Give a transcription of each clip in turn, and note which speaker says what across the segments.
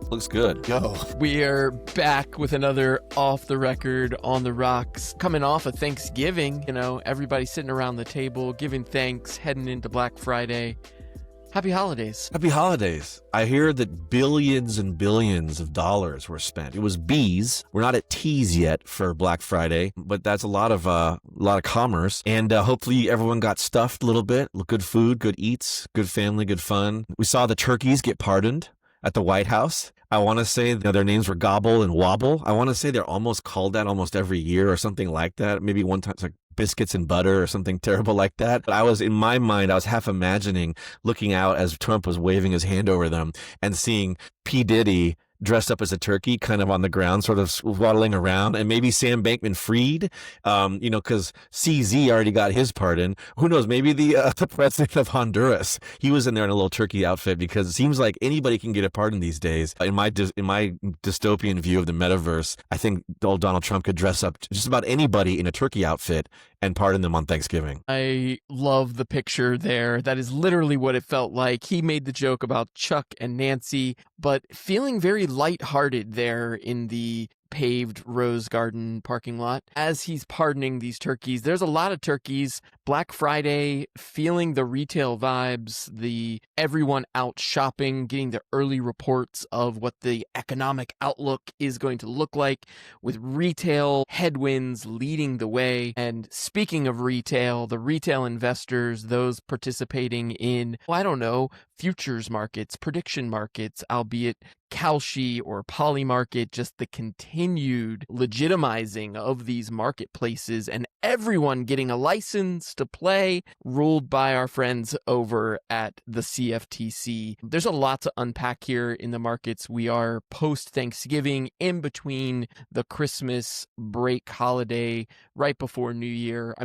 Speaker 1: Looks good. Go.
Speaker 2: We are back with another Off the Record on the Rocks. Coming off of Thanksgiving, everybody sitting around the table, giving thanks, heading into Black Friday. Happy holidays.
Speaker 1: Happy holidays. I hear that billions and billions of dollars were spent. It was B's. We're not at T's yet for Black Friday, but that's a lot of commerce. And hopefully everyone got stuffed a little bit. Good food, good eats, good family, good fun. We saw the turkeys get pardoned at the White House. I want to say their names were Gobble and Wobble. I want to say they're almost called that almost every year or something like that. Maybe one time it's like biscuits and butter or something terrible like that. But in my mind, I was half imagining looking out as Trump was waving his hand over them and seeing P. Diddy dressed up as a turkey kind of on the ground, sort of waddling around, and maybe Sam Bankman-Fried, because CZ already got his pardon. Who knows? Maybe the president of Honduras, he was in there in a little turkey outfit, because it seems like anybody can get a pardon these days. In my dystopian view of the metaverse, I think old Donald Trump could dress up just about anybody in a turkey outfit and pardon them on Thanksgiving.
Speaker 2: I love the picture there. That is literally what it felt like. He made the joke about Chuck and Nancy, but feeling very lighthearted there in the paved Rose Garden parking lot as he's pardoning these turkeys. There's a lot of turkeys. Black Friday, feeling the retail vibes, the everyone out shopping, getting the early reports of what the economic outlook is going to look like, with retail headwinds leading the way. And speaking of retail, the retail investors, those participating in, futures markets, prediction markets, albeit Kalshi or Polymarket, just the continued legitimizing of these marketplaces and everyone getting a license to play, ruled by our friends over at the CFTC. There's a lot to unpack here in the markets. We are post-Thanksgiving, in between the Christmas break holiday, right before New Year.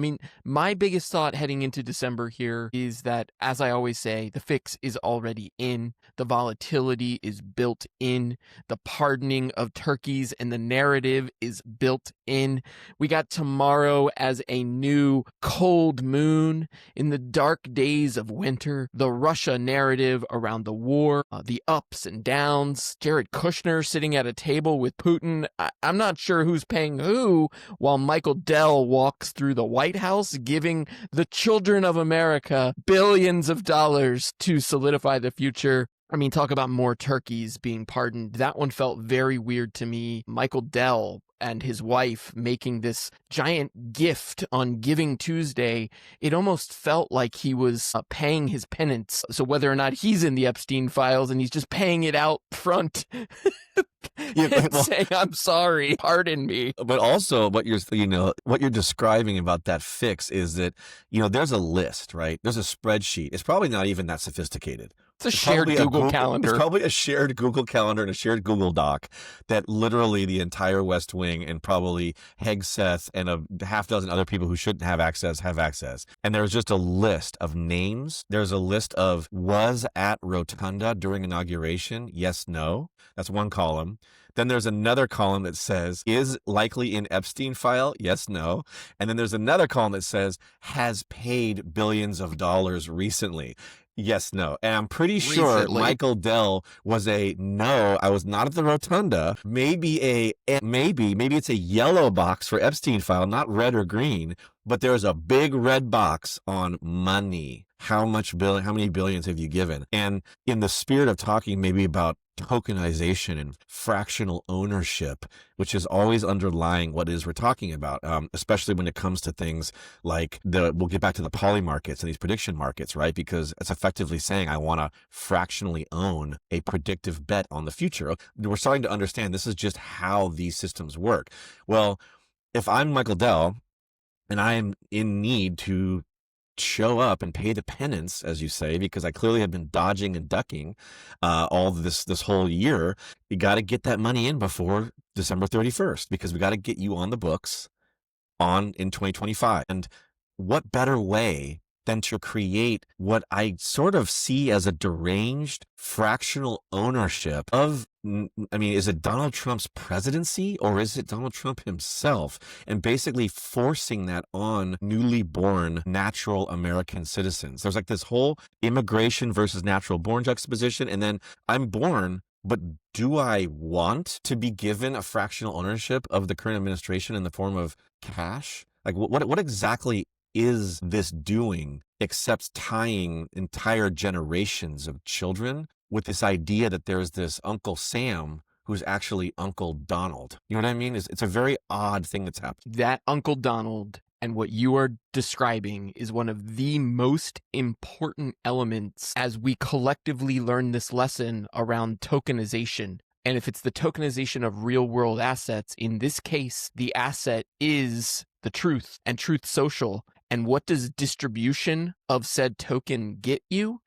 Speaker 2: My biggest thought heading into December here is that, as I always say, the fix is already in. The volatility is built in. The pardoning of turkeys and the narrative is built in. We got tomorrow as a new cold moon in the dark days of winter. The Russia narrative around the war, the ups and downs. Jared Kushner sitting at a table with Putin. I'm not sure who's paying who, while Michael Dell walks through the White House giving the children of America billions of dollars to solidify the future. Talk about more turkeys being pardoned. That one felt very weird to me. Michael Dell and his wife making this giant gift on Giving Tuesday. It almost felt like he was paying his penance. So whether or not he's in the Epstein files and he's just paying it out front saying, I'm sorry, pardon me.
Speaker 1: But also what you're describing about that fix is that, there's a list, right? There's a spreadsheet. It's probably not even that sophisticated.
Speaker 2: It's a shared Google Calendar.
Speaker 1: It's probably a shared Google Calendar and a shared Google Doc that literally the entire West Wing and probably Hegseth and a half dozen other people who shouldn't have access have access. And there's just a list of names. There's a list of was at Rotunda during inauguration. Yes, no. That's one column. Then there's another column that says, is likely in Epstein file? Yes, no. And then there's another column that says, has paid billions of dollars recently. Yes, no. And I'm pretty sure Michael Dell was a no. I was not at the Rotunda. Maybe it's a yellow box for Epstein file, not red or green, but there's a big red box on money. How many billions have you given? And in the spirit of talking maybe about tokenization and fractional ownership, which is always underlying what it is we're talking about, especially when it comes to things like we'll get back to the poly markets and these prediction markets, right? Because it's effectively saying I want to fractionally own a predictive bet on the future. We're starting to understand this is just how these systems work. Well, if I'm Michael Dell and I am in need to show up and pay the penance, as you say, because I clearly have been dodging and ducking all this whole year, you got to get that money in before December 31st, because we got to get you on the books in 2025. And what better way than to create what I sort of see as a deranged fractional ownership of, is it Donald Trump's presidency or is it Donald Trump himself? And basically forcing that on newly born natural American citizens. There's like this whole immigration versus natural born juxtaposition. And then I'm born But do I want to be given a fractional ownership of the current administration in the form of cash? Like, what exactly is this doing except tying entire generations of children with this idea that there's this Uncle Sam who's actually Uncle Donald? You know what I mean? It's a very odd thing that's happened.
Speaker 2: That Uncle Donald and what you are describing is one of the most important elements as we collectively learn this lesson around tokenization. And if it's the tokenization of real world assets, in this case, the asset is the truth and Truth Social. And what does distribution of said token get you?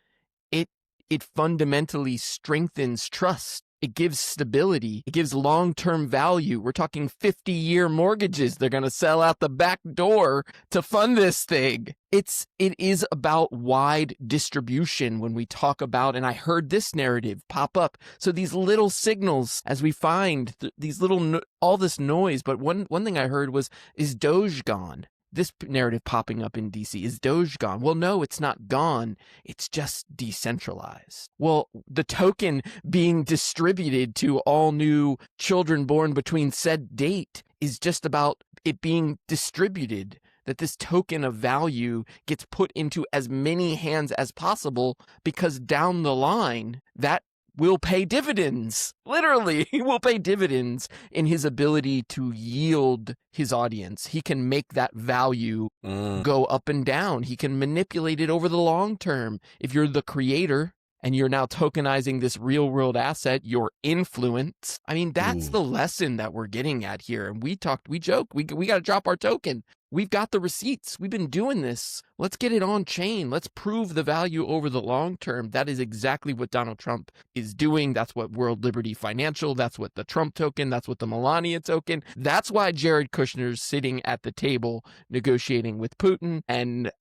Speaker 2: It fundamentally strengthens trust. It gives stability. It gives long-term value. We're talking 50-year mortgages they're going to sell out the back door to fund this thing. It is about wide distribution when we talk about, and I heard this narrative pop up. So these little signals as we find these little, all this noise. But one thing I heard was, is Doge gone? This narrative popping up in DC, is Doge gone? Well, no, it's not gone. It's just decentralized. Well, the token being distributed to all new children born between said date is just about it being distributed, that this token of value gets put into as many hands as possible, because down the line, that will pay dividends. Literally, he will pay dividends in his ability to yield his audience. He can make that value go up and down. He can manipulate it over the long term. If you're the creator and you're now tokenizing this real world asset, your influence. I mean, that's the lesson that we're getting at here. And we joke, we got to drop our token. We've got the receipts. We've been doing this. Let's get it on chain. Let's prove the value over the long term. That is exactly what Donald Trump is doing. That's what World Liberty Financial, that's what the Trump token, that's what the Melania token. That's why Jared Kushner's sitting at the table negotiating with Putin. And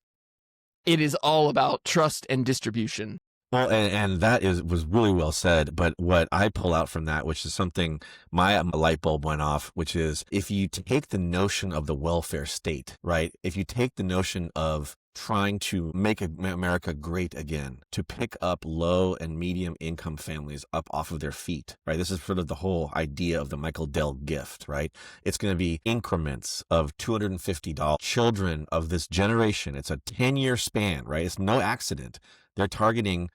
Speaker 2: it is all about trust and distribution.
Speaker 1: Well, and that was really well said. But what I pull out from that, which is something my light bulb went off, which is if you take the notion of the welfare state, right? If you take the notion of trying to make America great again, to pick up low and medium income families up off of their feet, right? This is sort of the whole idea of the Michael Dell gift, right? It's going to be increments of $250. Children of this generation, it's a 10-year span, right? It's no accident. They're targeting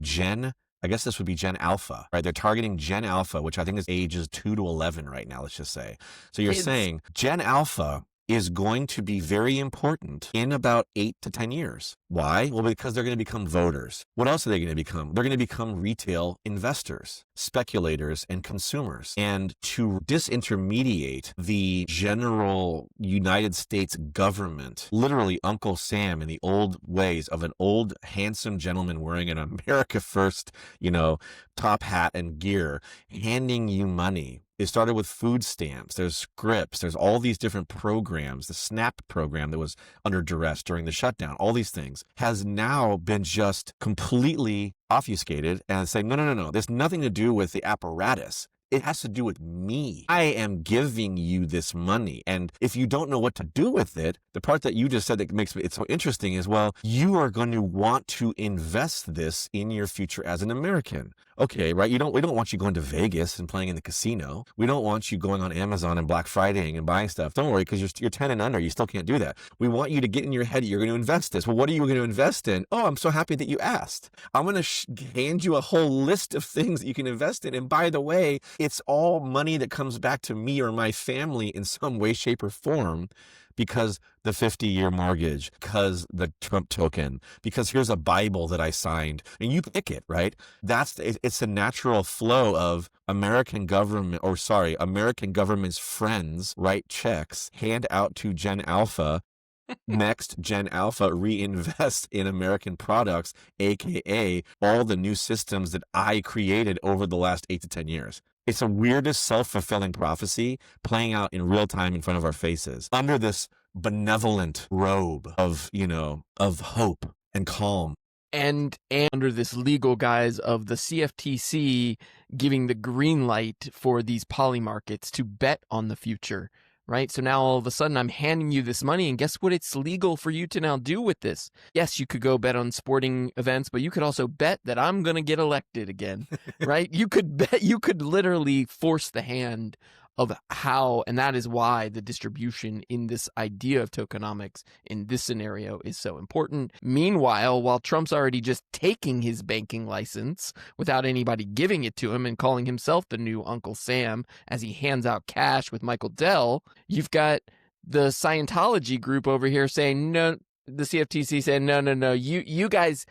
Speaker 1: I guess this would be Gen Alpha, right? They're targeting Gen Alpha, which I think is ages 2 to 11 right now, let's just say. So you're saying Gen Alpha is going to be very important in about 8 to 10 years. Why? Well, because they're going to become voters. What else are they going to become? They're going to become retail investors, speculators, and consumers. And to disintermediate the general United States government, literally Uncle Sam in the old ways of an old, handsome gentleman wearing an America First, top hat and gear, handing you money. It started with food stamps. There's scripts. There's all these different programs. The SNAP program that was under duress during the shutdown, all these things has now been just completely obfuscated and saying, no. There's nothing to do with the apparatus. It has to do with me. I am giving you this money. And if you don't know what to do with it, the part that you just said that makes it so interesting is, well, you are going to want to invest this in your future as an American. Okay, right? We don't want you going to Vegas and playing in the casino. We don't want you going on Amazon and Black Friday and buying stuff. Don't worry, because you're 10 and under. You still can't do that. We want you to get in your head, you're going to invest this. Well, what are you going to invest in? Oh, I'm so happy that you asked. I'm going to hand you a whole list of things that you can invest in. And by the way, it's all money that comes back to me or my family in some way, shape, or form, because the 50-year mortgage, because the Trump token, because here's a Bible that I signed, and you pick it, right? It's a natural flow of American government's friends write checks, hand out to Gen Alpha. Next, Gen Alpha reinvest in American products, aka all the new systems that I created over the last 8 to 10 years. It's the weirdest self-fulfilling prophecy playing out in real time in front of our faces under this benevolent robe of hope and calm.
Speaker 2: And under this legal guise of the CFTC giving the green light for these poly markets to bet on the future, right? So now all of a sudden I'm handing you this money, and guess what it's legal for you to now do with this? Yes, you could go bet on sporting events, but you could also bet that I'm going to get elected again, right? You could literally force the hand of how, and that is why the distribution in this idea of tokenomics in this scenario is so important. Meanwhile, while Trump's already just taking his banking license without anybody giving it to him and calling himself the new Uncle Sam as he hands out cash with Michael Dell, you've got the Scientology group over here saying, no, the CFTC said, no, you guys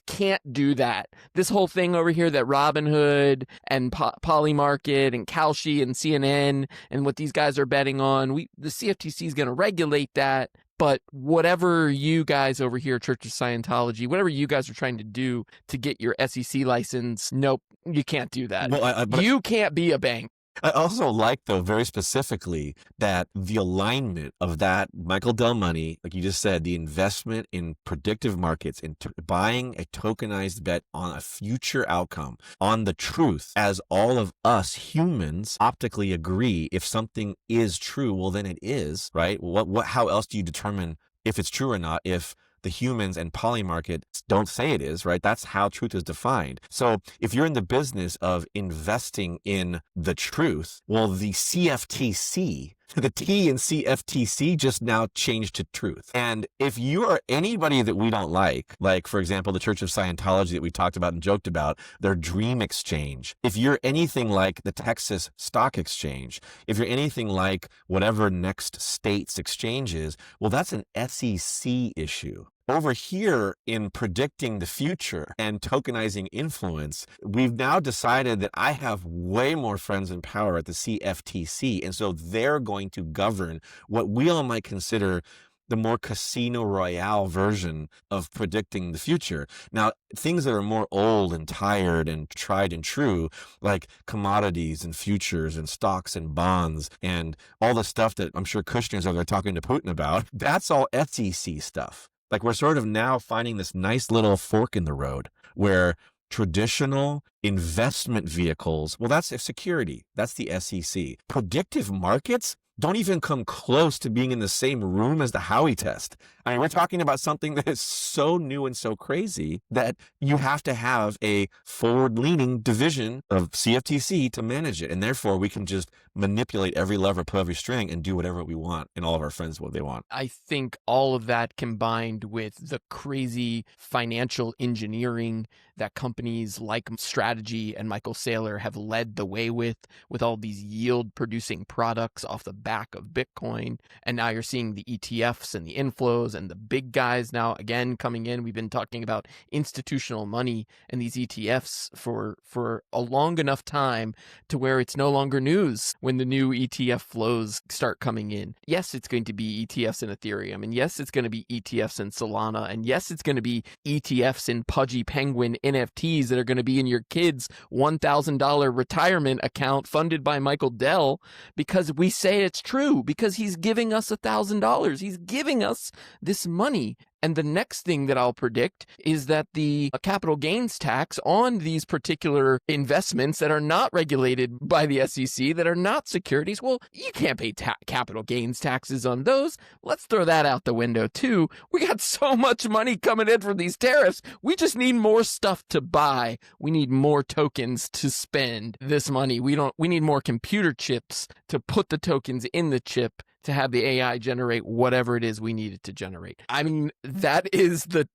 Speaker 2: can't do that. This whole thing over here that Robinhood and Polymarket and Kalshi and CNN and what these guys are betting on, the CFTC is going to regulate that. But whatever you guys over here, Church of Scientology, whatever you guys are trying to do to get your SEC license, nope, you can't do that. Well, you can't be a bank.
Speaker 1: I also like, though, very specifically that the alignment of that Michael Dell money, like you just said, the investment in predictive markets, in buying a tokenized bet on a future outcome, on the truth, as all of us humans optically agree, if something is true, well, then it is, right? How else do you determine if it's true or not if the humans and Polymarket don't say it is, right? That's how truth is defined. So if you're in the business of investing in the truth, well, the CFTC, the T in CFTC just now changed to truth. And if you are anybody that we don't like, for example, the Church of Scientology that we talked about and joked about, their Dream Exchange, if you're anything like the Texas Stock Exchange, if you're anything like whatever next state's exchange is, well, that's an SEC issue. Over here in predicting the future and tokenizing influence, we've now decided that I have way more friends in power at the CFTC. And so they're going to govern what we all might consider the more Casino Royale version of predicting the future. Now, things that are more old and tired and tried and true, like commodities and futures and stocks and bonds and all the stuff that I'm sure Kushner's over there talking to Putin about, that's all SEC stuff. Like, we're sort of now finding this nice little fork in the road where traditional investment vehicles, well, that's security. That's the SEC. Predictive markets don't even come close to being in the same room as the Howey test. I mean, we're talking about something that is so new and so crazy that you have to have a forward-leaning division of CFTC to manage it. And therefore, we can just manipulate every lever, pull every string, and do whatever we want, and all of our friends what they want.
Speaker 2: I think all of that combined with the crazy financial engineering that companies like Strategy and Michael Saylor have led the way with all these yield-producing products off the back of Bitcoin. And now you're seeing the ETFs and the inflows and the big guys now again coming in. We've been talking about institutional money and these ETFs for a long enough time to where it's no longer news when the new ETF flows start coming in. Yes, it's going to be ETFs in Ethereum, and yes, it's going to be ETFs in Solana, and yes, it's going to be ETFs in Pudgy Penguin NFTs that are going to be in your kid's $1,000 retirement account funded by Michael Dell, because we say it's true, because he's giving us $1,000. He's giving us this money. And the next thing that I'll predict is that the capital gains tax on these particular investments that are not regulated by the SEC, that are not securities, well, you can't pay capital gains taxes on those. Let's throw that out the window too. We got so much money coming in from these tariffs. We just need more stuff to buy. We need more tokens to spend this money. We need more computer chips to put the tokens in the chip to have the AI generate whatever it is we need it to generate. I mean, that is the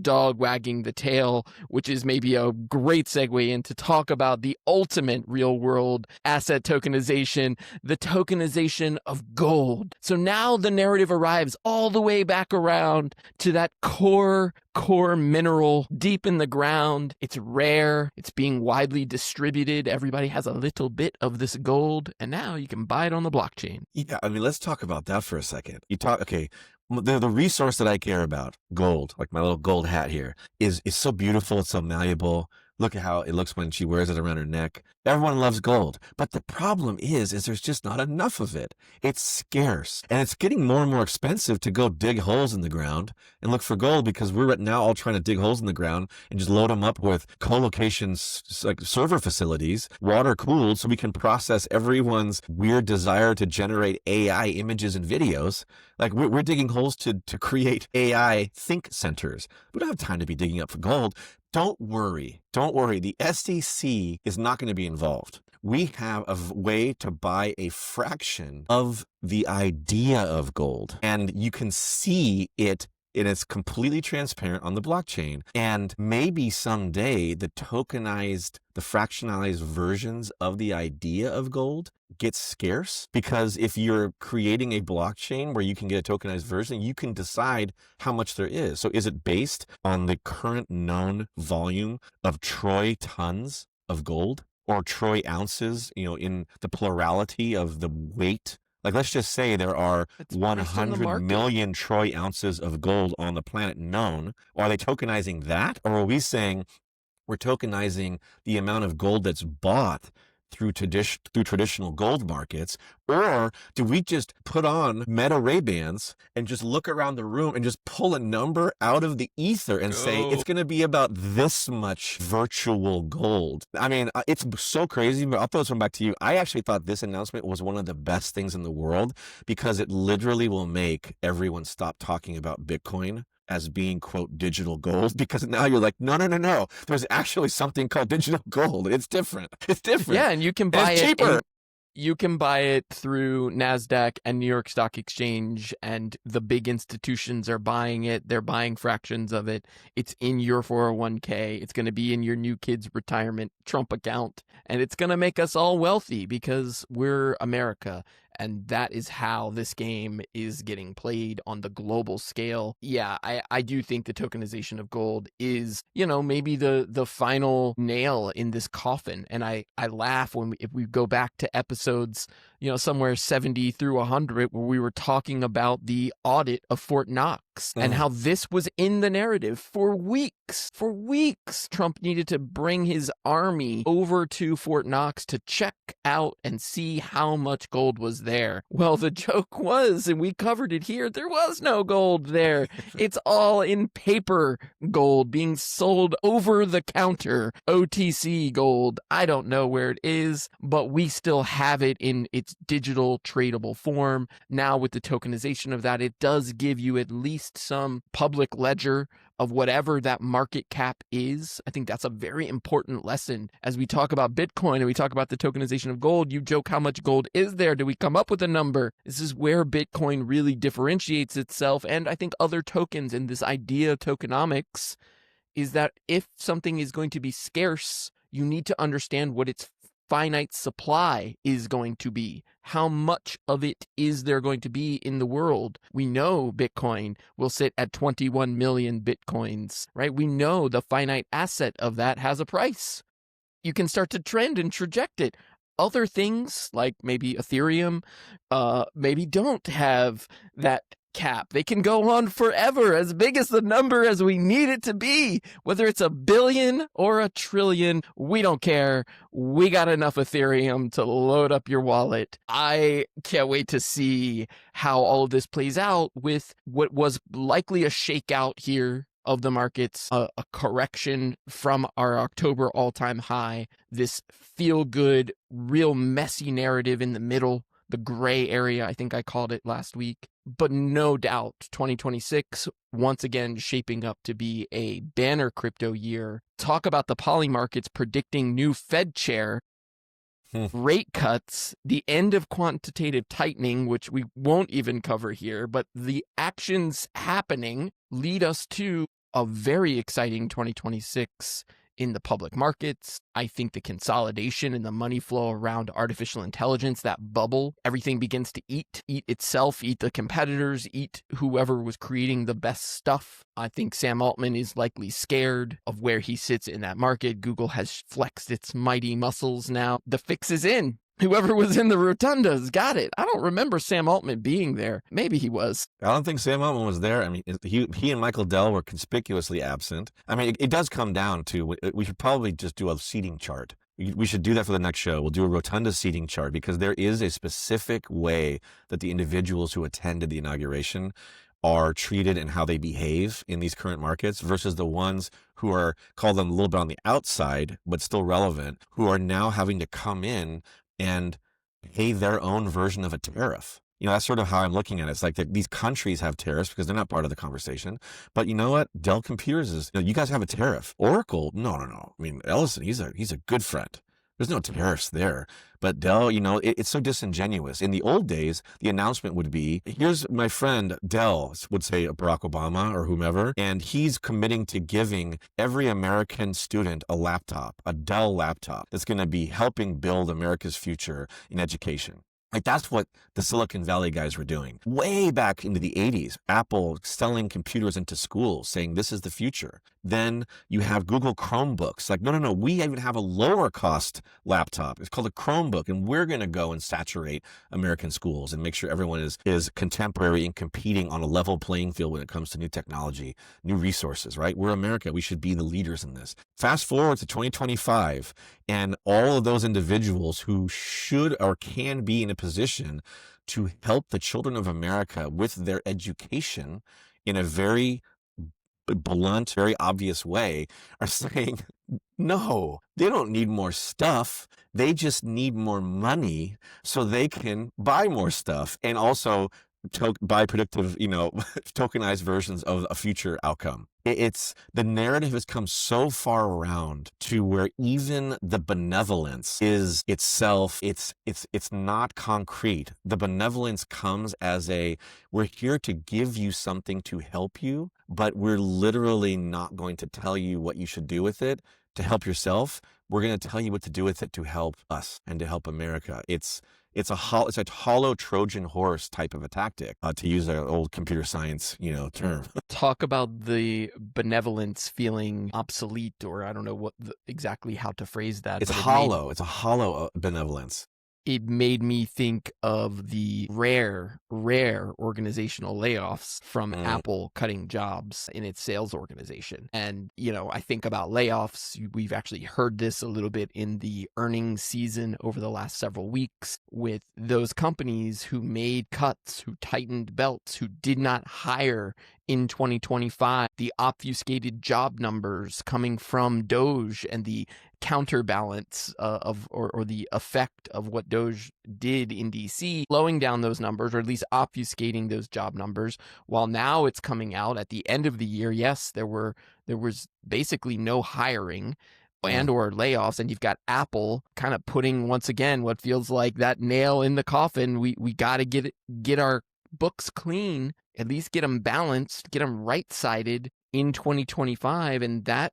Speaker 2: dog wagging the tail, which is maybe a great segue in to talk about the ultimate real world asset tokenization, the tokenization of gold. So now the narrative arrives all the way back around to that core mineral deep in the ground. It's rare. It's being widely distributed. Everybody has a little bit of this gold, and now you can buy it on the blockchain.
Speaker 1: Yeah, I mean, let's talk about that for a second. Okay, the resource that I care about, gold, like my little gold hat here, is so beautiful. It's so malleable. Look at how it looks when she wears it around her neck. Everyone loves gold. But the problem is there's just not enough of it. It's scarce. And it's getting more and more expensive to go dig holes in the ground and look for gold, because we're right now all trying to dig holes in the ground and just load them up with co-location like server facilities, water cooled, so we can process everyone's weird desire to generate AI images and videos. Like we're digging holes to create AI think centers. We don't have time to be digging up for gold. Don't worry. Don't worry. The SEC is not going to be involved. We have a way to buy a fraction of the idea of gold, and you can see it, and it's completely transparent on the blockchain. And maybe someday the fractionalized versions of the idea of gold get scarce, because if you're creating a blockchain where you can get a tokenized version, you can decide how much there is. So is it based on the current known volume of troy tons of gold, or troy ounces, in the plurality of the weight? Like, let's just say there are 100 million troy ounces of gold on the planet known. Are they tokenizing that? Or are we saying we're tokenizing the amount of gold that's bought through traditional gold markets? Or do we just put on Meta Ray-Bans and just look around the room and just pull a number out of the ether and say it's going to be about this much virtual gold? I mean, it's so crazy, but I'll throw this one back to you. I actually thought this announcement was one of the best things in the world, because it literally will make everyone stop talking about Bitcoin as being, quote, digital gold, because now you're like, no. There's actually something called digital gold. It's different.
Speaker 2: Yeah, and you can buy it
Speaker 1: cheaper.
Speaker 2: You can buy it through NASDAQ and New York Stock Exchange, and the big institutions are buying it. They're buying fractions of it. It's in your 401k. It's going to be in your new kid's retirement Trump account, and it's going to make us all wealthy because we're America. And that is how this game is getting played on the global scale. Yeah, I do think the tokenization of gold is, maybe the final nail in this coffin. And I laugh if we go back to episodes, somewhere 70 through 100, where we were talking about the audit of Fort Knox and how this was in the narrative for weeks. For weeks, Trump needed to bring his army over to Fort Knox to check out and see how much gold was there. Well, the joke was, and we covered it here, there was no gold there. It's all in paper gold being sold over the counter, OTC gold. I don't know where it is, but we still have it in its digital tradable form. Now with the tokenization of that, it does give you at least some public ledger of whatever that market cap is. I think that's a very important lesson. As we talk about Bitcoin and we talk about the tokenization of gold, you joke, how much gold is there? Do we come up with a number? This is where Bitcoin really differentiates itself, and I think other tokens, and this idea of tokenomics is that if something is going to be scarce, you need to understand what its finite supply is going to be. How much of it is there going to be in the world? We know Bitcoin will sit at 21 million Bitcoins, right? We know the finite asset of that has a price. You can start to trend and traject it. Other things, like maybe Ethereum, maybe don't have that cap. They can go on forever, as big as the number as we need it to be. Whether it's 1 billion or 1 trillion, we don't care. We got enough Ethereum to load up your wallet. I can't wait to see how all of this plays out with what was likely a shakeout here of the markets, a correction from our October all-time high, this feel-good, real messy narrative in the middle, the gray area, I think I called it last week. But no doubt, 2026, once again, shaping up to be a banner crypto year. Talk about the poly markets predicting new Fed chair, rate cuts, the end of quantitative tightening, which we won't even cover here, but the actions happening lead us to a very exciting 2026 in the public markets. I think the consolidation and the money flow around artificial intelligence, that bubble, everything begins to eat itself, eat the competitors, eat whoever was creating the best stuff. I think Sam Altman is likely scared of where he sits in that market. Google has flexed its mighty muscles now. The fix is in. Whoever was in the rotundas got it. I don't remember Sam Altman being there. Maybe he was.
Speaker 1: I don't think Sam Altman was there. I mean, he and Michael Dell were conspicuously absent. I mean, it does come down to, we should probably just do a seating chart. We should do that for the next show. We'll do a rotunda seating chart, because there is a specific way that the individuals who attended the inauguration are treated and how they behave in these current markets versus the ones who are, call them a little bit on the outside, but still relevant, who are now having to come in and pay their own version of a tariff. You know, that's sort of how I'm looking at it. It's like these countries have tariffs because they're not part of the conversation. But you know what? Dell Computers is, you guys have a tariff. Oracle, no. I mean, Ellison, he's a good friend. There's no tariffs there. But Dell, it's so disingenuous. In the old days, the announcement would be, here's my friend Dell, would say Barack Obama or whomever, and he's committing to giving every American student a laptop, a Dell laptop, that's going to be helping build America's future in education. Like, that's what the Silicon Valley guys were doing. Way back into the 80s, Apple selling computers into schools, saying this is the future. Then you have Google Chromebooks. Like, no, we even have a lower cost laptop. It's called a Chromebook, and we're going to go and saturate American schools and make sure everyone is contemporary and competing on a level playing field when it comes to new technology, new resources, right? We're America. We should be the leaders in this. Fast forward to 2025, and all of those individuals who should or can be in a position to help the children of America with their education in a very blunt, very obvious way are saying, no, they don't need more stuff. They just need more money so they can buy more stuff and also buy predictive, tokenized versions of a future outcome. It's the narrative has come so far around to where even the benevolence is itself, it's not concrete. The benevolence comes as we're here to give you something to help you, but we're literally not going to tell you what you should do with it to help yourself. We're going to tell you what to do with it to help us and to help America. It's a hollow Trojan horse type of a tactic, to use an old computer science, term.
Speaker 2: Talk about the benevolence feeling obsolete, or I don't know exactly how to phrase that.
Speaker 1: It's hollow. It's a hollow benevolence.
Speaker 2: It made me think of the rare organizational layoffs from Apple cutting jobs in its sales organization. And, I think about layoffs. We've actually heard this a little bit in the earnings season over the last several weeks with those companies who made cuts, who tightened belts, who did not hire in 2025, the obfuscated job numbers coming from Doge and the counterbalance or the effect of what Doge did in DC, slowing down those numbers, or at least obfuscating those job numbers, while now it's coming out at the end of the year. Yes, there was basically no hiring and or layoffs, and you've got Apple kind of putting, once again, what feels like that nail in the coffin. We got to get our books clean, at least get them balanced, get them right-sided in 2025. And that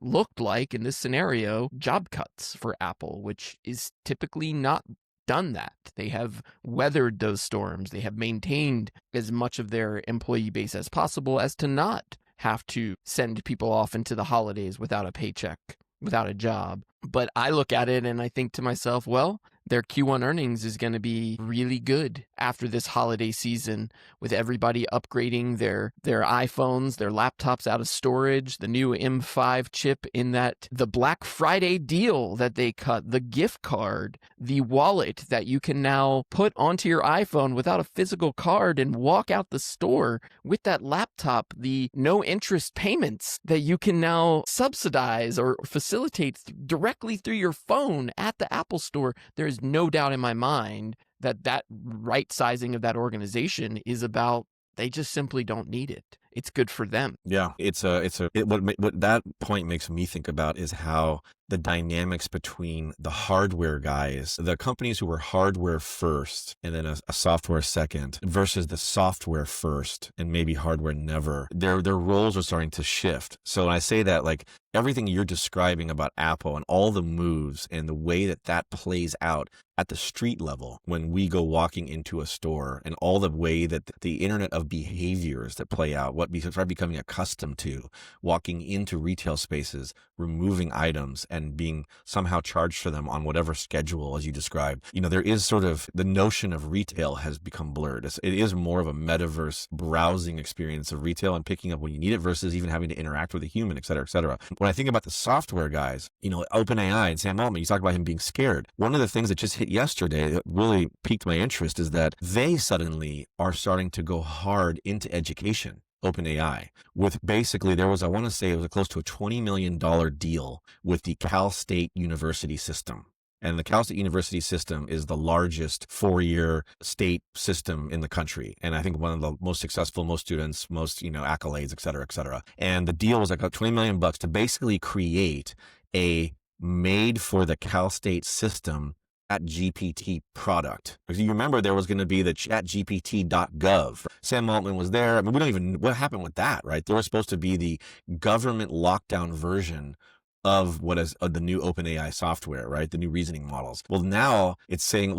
Speaker 2: looked like, in this scenario, job cuts for Apple, which is typically not done that. They have weathered those storms. They have maintained as much of their employee base as possible as to not have to send people off into the holidays without a paycheck, without a job. But I look at it and I think to myself, well, their Q1 earnings is going to be really good after this holiday season, with everybody upgrading their iPhones, their laptops out of storage, the new M5 chip in the Black Friday deal that they cut, the gift card, the wallet that you can now put onto your iPhone without a physical card and walk out the store with that laptop, the no interest payments that you can now subsidize or facilitate directly through your phone at the Apple Store. There is no doubt in my mind that right sizing of that organization is about, they just simply don't need it. It's good for them.
Speaker 1: Yeah, what that point makes me think about is how the dynamics between the hardware guys, the companies who were hardware first and then a software second, versus the software first and maybe hardware never, their roles are starting to shift. So when I say that, like, everything you're describing about Apple and all the moves and the way that plays out at the street level when we go walking into a store, and all the way that the internet of behaviors that play out, what we start becoming accustomed to, walking into retail spaces, removing items, and and being somehow charged for them on whatever schedule, as you described. There is sort of the notion of retail has become blurred. It is more of a metaverse browsing experience of retail and picking up when you need it versus even having to interact with a human, et cetera, et cetera. When I think about the software guys, OpenAI and Sam Altman, you talk about him being scared. One of the things that just hit yesterday that really piqued my interest is that they suddenly are starting to go hard into education. OpenAI, with basically, I want to say it was close to a $20 million deal with the Cal State University system. And the Cal State University system is the largest four-year state system in the country. And I think one of the most successful, most students, most, accolades, et cetera, et cetera. And the deal was like $20 million to basically create a made for the Cal State system ChatGPT product. Because you remember there was going to be the ChatGPT.gov. Sam Altman was there. I mean, we don't even know what happened with that, right? They were supposed to be the government lockdown version of what is the new OpenAI software, right? The new reasoning models. Well, now it's saying,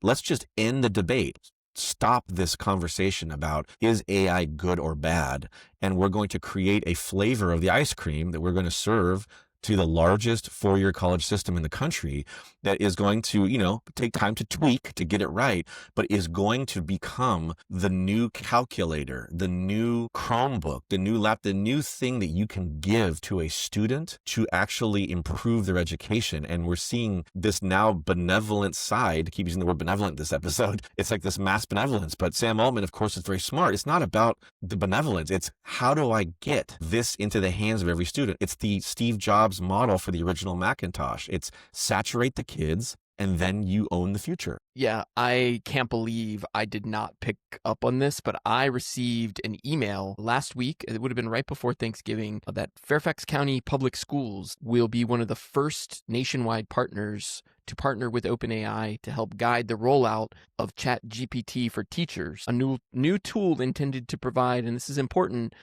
Speaker 1: let's just end the debate. Stop this conversation about is AI good or bad? And we're going to create a flavor of the ice cream that we're going to serve to the largest four-year college system in the country that is going to, take time to tweak to get it right, but is going to become the new calculator, the new Chromebook, the new lap, the new thing that you can give to a student to actually improve their education. And we're seeing this now benevolent side, keep using the word benevolent this episode. It's like this mass benevolence, but Sam Altman, of course, is very smart. It's not about the benevolence. It's how do I get this into the hands of every student? It's the Steve Jobs model for the original Macintosh. It's saturate the kids and then you own the future.
Speaker 2: Yeah, I can't believe I did not pick up on this, but I received an email last week. It would have been right before Thanksgiving that Fairfax County Public Schools will be one of the first nationwide partners to partner with OpenAI to help guide the rollout of ChatGPT for teachers, a new tool intended to provide, and this is important,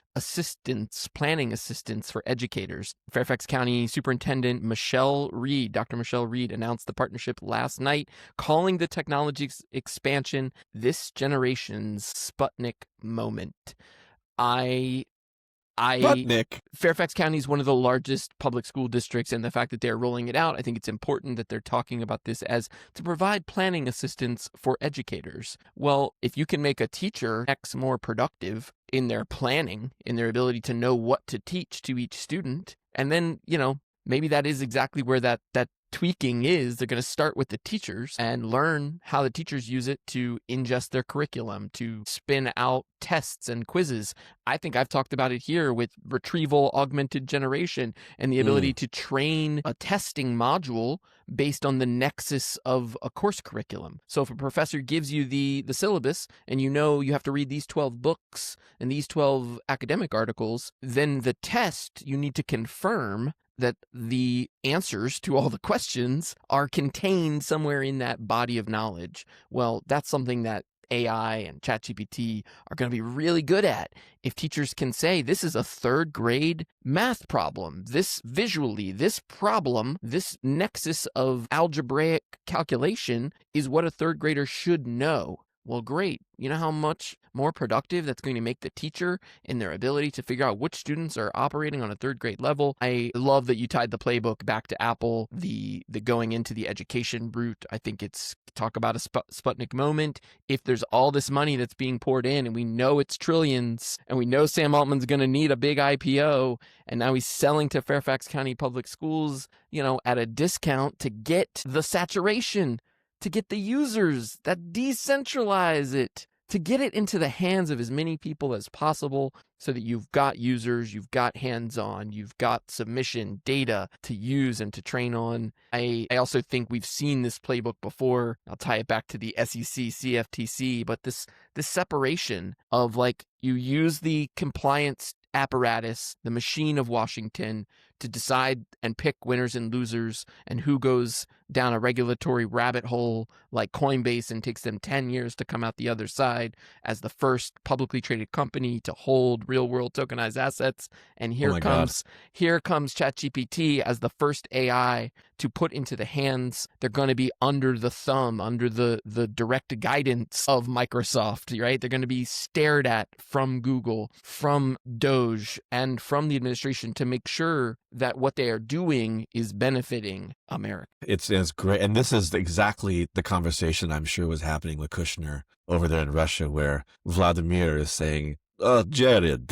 Speaker 2: planning assistance for educators. Fairfax County Superintendent Dr. Michelle Reed, announced the partnership last night, calling the technology expansion this generation's Sputnik moment.
Speaker 1: Sputnik.
Speaker 2: Fairfax County is one of the largest public school districts, and the fact that they're rolling it out, I think it's important that they're talking about this as to provide planning assistance for educators. Well, if you can make a teacher X more productive in their planning, in their ability to know what to teach to each student, and then, maybe that is exactly where that tweaking is. They're going to start with the teachers and learn how the teachers use it to ingest their curriculum, to spin out tests and quizzes. I think I've talked about it here with retrieval augmented generation and the ability to train a testing module based on the nexus of a course curriculum. So if a professor gives you the syllabus and you have to read these 12 books and these 12 academic articles, then the test you need to confirm that the answers to all the questions are contained somewhere in that body of knowledge. Well, that's something that AI and ChatGPT are going to be really good at. If teachers can say, this is a third grade math problem, this problem, this nexus of algebraic calculation is what a third grader should know. Well, great. You know how much more productive that's going to make the teacher in their ability to figure out which students are operating on a third grade level. I love that you tied the playbook back to Apple, the going into the education route. I think it's talk about a Sputnik moment. If there's all this money that's being poured in and we know it's trillions and we know Sam Altman's going to need a big IPO and now he's selling to Fairfax County Public Schools, at a discount to get the saturation, to get the users that decentralize it, to get it into the hands of as many people as possible so that you've got users, you've got hands-on, you've got submission data to use and to train on. I also think we've seen this playbook before. I'll tie it back to the SEC, CFTC, but this separation of you use the compliance apparatus, the machine of Washington, to decide and pick winners and losers and who goes down a regulatory rabbit hole like Coinbase and takes them 10 years to come out the other side as the first publicly traded company to hold real world tokenized assets. And here comes ChatGPT as the first AI to put into the hands. They're going to be under the thumb, under the direct guidance of Microsoft, right? They're going to be stared at from Google, from Doge, and from the administration to make sure that what they are doing is benefiting America.
Speaker 1: It's great. And this is exactly the conversation I'm sure was happening with Kushner over there in Russia, where Vladimir is saying, Jared,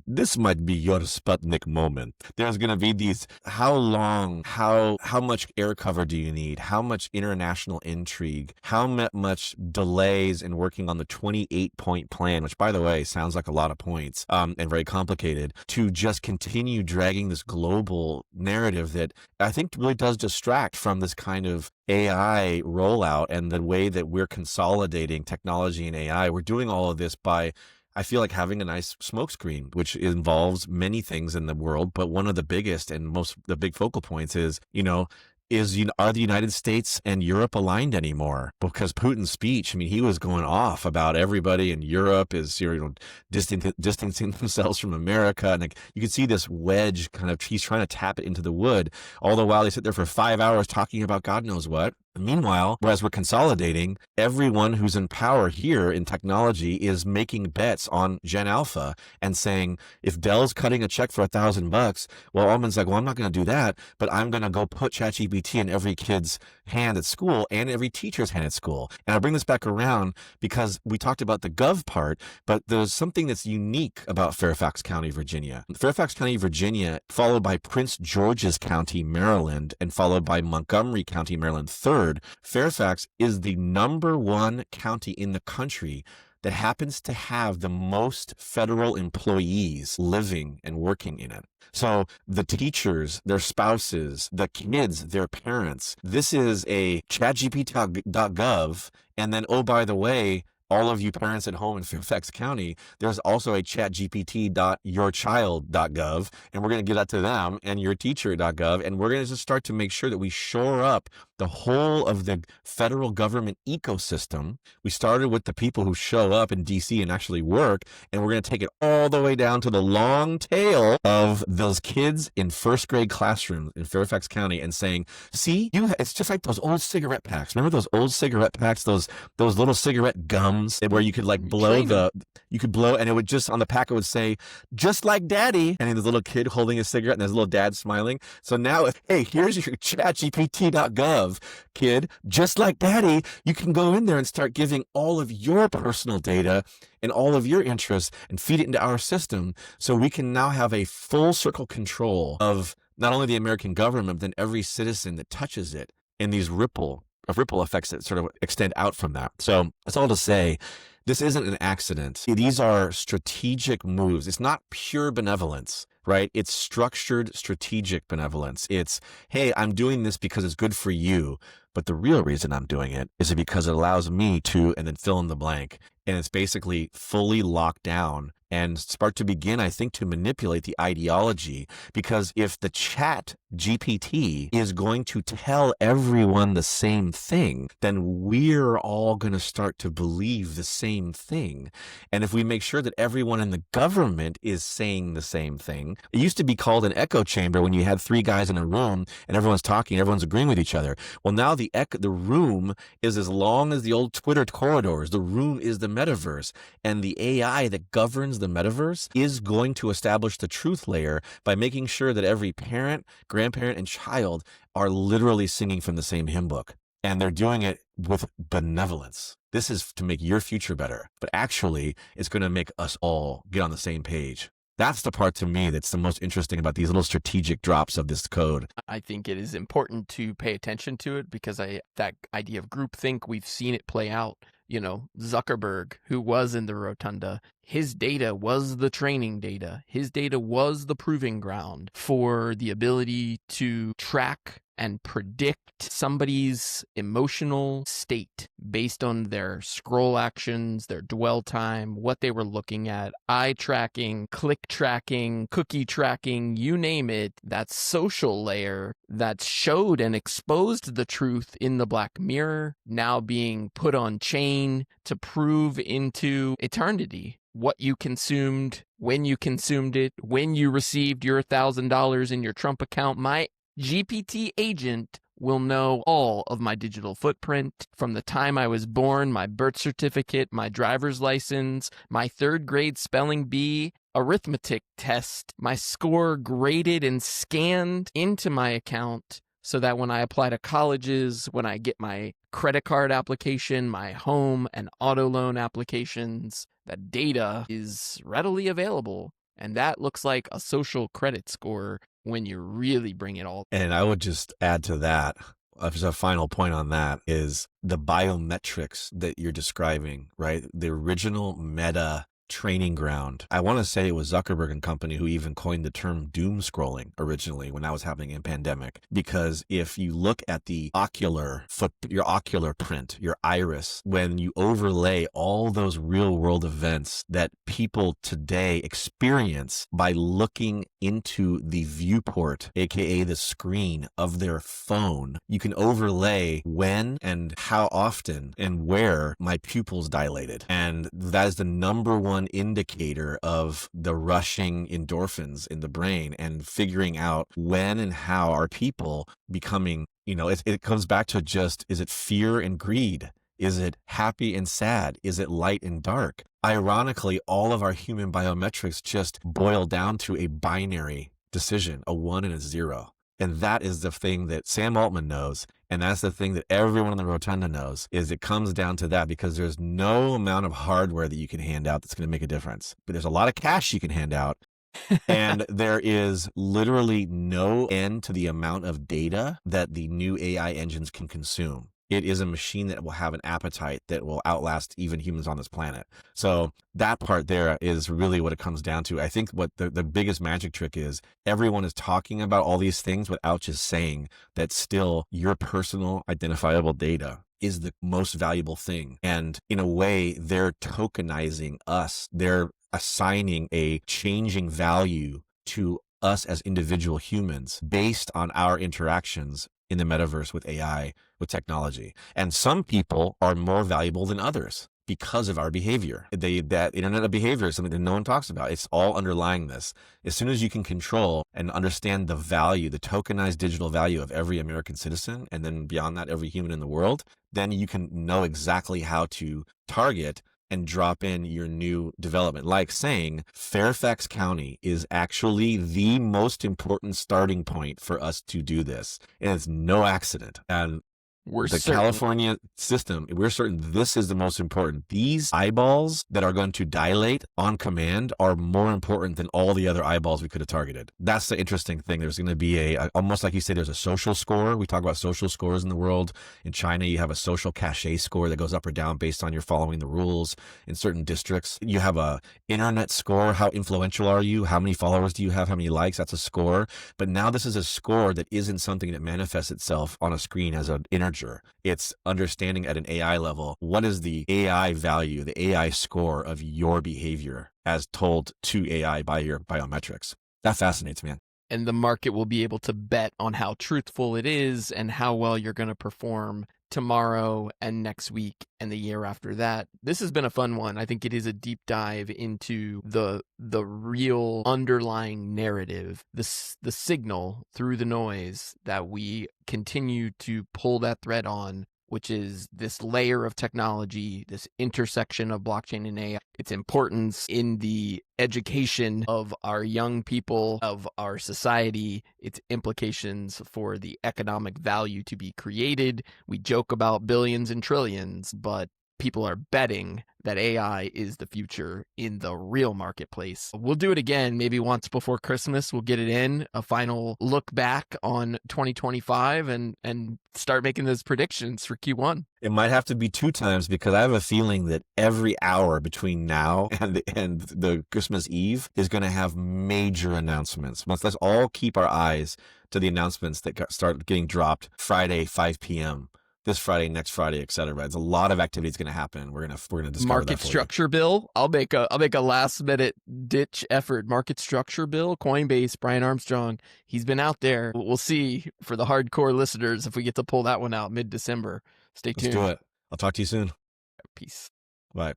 Speaker 1: this might be your Sputnik moment. There's going to be these, how long, how much air cover do you need? How much international intrigue? How much delays in working on the 28-point plan, which, by the way, sounds like a lot of points and very complicated, to just continue dragging this global narrative that I think really does distract from this kind of AI rollout and the way that we're consolidating technology and AI. We're doing all of this by, I feel like, having a nice smokescreen, which involves many things in the world. But one of the biggest and the big focal points is, are the United States and Europe aligned anymore? Because Putin's speech, I mean, he was going off about everybody in Europe is, distancing themselves from America. And you can see this wedge he's trying to tap it into the wood. All the while they sit there for 5 hours talking about God knows what. Meanwhile, whereas we're consolidating, everyone who's in power here in technology is making bets on Gen Alpha and saying, if Dell's cutting a check for $1,000, well, Almond's like, well, I'm not going to do that, but I'm going to go put ChatGPT in every kid's hand at school and every teacher's hand at school. And I bring this back around because we talked about the gov part, but there's something that's unique about Fairfax County, Virginia. Fairfax County, Virginia, followed by Prince George's County, Maryland, and followed by Montgomery County, Maryland, third. Fairfax is the #1 county in the country that happens to have the most federal employees living and working in it. So the teachers, their spouses, the kids, their parents, this is a chatgpt.gov. And then, oh, by the way, all of you parents at home in Fairfax County, there's also a chatgpt.yourchild.gov, and we're going to give that to them, and yourteacher.gov, and we're going to just start to make sure that we shore up the whole of the federal government ecosystem. We started with the people who show up in DC and actually work, and we're going to take it all the way down to the long tail of those kids in first grade classrooms in Fairfax County and saying, see, it's just like those old cigarette packs. Remember those old cigarette packs, those little cigarette gums where you could blow and it would just, on the pack, it would say, just like daddy. And then this little kid holding a cigarette and there's a little dad smiling. So now, hey, here's your chatgpt.gov, kid, just like daddy. You can go in there and start giving all of your personal data and all of your interests and feed it into our system. So we can now have a full circle control of not only the American government, but then every citizen that touches it, and these ripple effects that sort of extend out from that. So that's all to say, this isn't an accident. These are strategic moves. It's not pure benevolence, right? It's structured strategic benevolence. It's, hey, I'm doing this because it's good for you. But the real reason I'm doing it is because it allows me to, and then fill in the blank. And it's basically fully locked down and start to begin, I think, to manipulate the ideology. Because if the chat GPT is going to tell everyone the same thing, then we're all going to start to believe the same thing. And if we make sure that everyone in the government is saying the same thing, it used to be called an echo chamber when you had 3 guys in a room and everyone's talking, everyone's agreeing with each other. Well, now the room is as long as the old Twitter corridors. The room is the metaverse, and the AI that governs the metaverse is going to establish the truth layer by making sure that every parent, grandparent, and child are literally singing from the same hymn book. And they're doing it with benevolence. This is to make your future better, but actually it's going to make us all get on the same page. That's the part to me that's the most interesting about these little strategic drops of this code.
Speaker 2: I think it is important to pay attention to it because that idea of groupthink, we've seen it play out. Zuckerberg, who was in the rotunda, his data was the training data. His data was the proving ground for the ability to track and predict somebody's emotional state based on their scroll actions, their dwell time, what they were looking at, eye tracking, click tracking, cookie tracking, you name it. That social layer that showed and exposed the truth in the Black Mirror, now being put on chain to prove into eternity what you consumed, when you consumed it, when you received your $1,000 in your Trump account. My GPT agent will know all of my digital footprint from the time I was born, my birth certificate, my driver's license, my 3rd grade spelling bee, arithmetic test, my score graded and scanned into my account so that when I apply to colleges, when I get my credit card application, my home and auto loan applications, that data is readily available. And that looks like a social credit score when you really bring it all.
Speaker 1: And I would just add to that, as a final point on that, is the biometrics that you're describing, right? The original Meta training ground. I want to say it was Zuckerberg and company who even coined the term doom scrolling originally when that was happening in pandemic. Because if you look at the your ocular print, your iris, when you overlay all those real world events that people today experience by looking into the viewport, aka the screen of their phone, you can overlay when and how often and where my pupils dilated. And that is the number one indicator of the rushing endorphins in the brain, and figuring out when and how are people becoming, it comes back to just, is it fear and greed? Is it happy and sad? Is it light and dark? Ironically, all of our human biometrics just boil down to a binary decision, a 1 and a 0. And that is the thing that Sam Altman knows. And that's the thing that everyone in the Rotunda knows, is it comes down to that, because there's no amount of hardware that you can hand out that's going to make a difference. But there's a lot of cash you can hand out. And there is literally no end to the amount of data that the new AI engines can consume. It is a machine that will have an appetite that will outlast even humans on this planet. So that part there is really what it comes down to. I think what the biggest magic trick is, everyone is talking about all these things without just saying that still your personal identifiable data is the most valuable thing. And in a way, they're tokenizing us. They're assigning a changing value to us as individual humans based on our interactions in the metaverse with AI, with technology. And some people are more valuable than others because of our behavior. That internet of behavior is something that no one talks about. It's all underlying this. As soon as you can control and understand the value, the tokenized digital value of every American citizen, and then beyond that, every human in the world, then you can know exactly how to target and drop in your new development. Like saying Fairfax County is actually the most important starting point for us to do this. And it's no accident. And California system, we're certain this is the most important. These eyeballs that are going to dilate on command are more important than all the other eyeballs we could have targeted. That's the interesting thing. There's going to be almost like you say, there's a social score. We talk about social scores in the world. In China, you have a social cachet score that goes up or down based on your following the rules. In certain districts, you have a internet score. How influential are you? How many followers do you have? How many likes? That's a score. But now this is a score that isn't something that manifests itself on a screen as an integer. It's understanding at an AI level, what is the AI value, the AI score of your behavior as told to AI by your biometrics. That fascinates me.
Speaker 2: And the market will be able to bet on how truthful it is and how well you're going to perform tomorrow and next week and the year after that. This has been a fun one. I think it is a deep dive into the real underlying narrative, the signal through the noise that we continue to pull that thread on, which is this layer of technology, this intersection of blockchain and AI, its importance in the education of our young people, of our society, its implications for the economic value to be created. We joke about billions and trillions, but people are betting that AI is the future in the real marketplace. We'll do it again, maybe once before Christmas. We'll get it in, a final look back on 2025 and start making those predictions for Q1.
Speaker 1: It might have to be 2 times, because I have a feeling that every hour between now and the Christmas Eve is going to have major announcements. Let's all keep our eyes to the announcements that start getting dropped Friday, 5 p.m. This Friday, next Friday, et cetera. There's a lot of activity that's going to happen. We're going to discover
Speaker 2: market structure bill. I'll make a last minute ditch effort. Market structure bill. Coinbase. Brian Armstrong. He's been out there. We'll see for the hardcore listeners if we get to pull that one out mid-December. Stay tuned.
Speaker 1: Let's do it. I'll talk to you soon.
Speaker 2: Peace.
Speaker 1: Bye.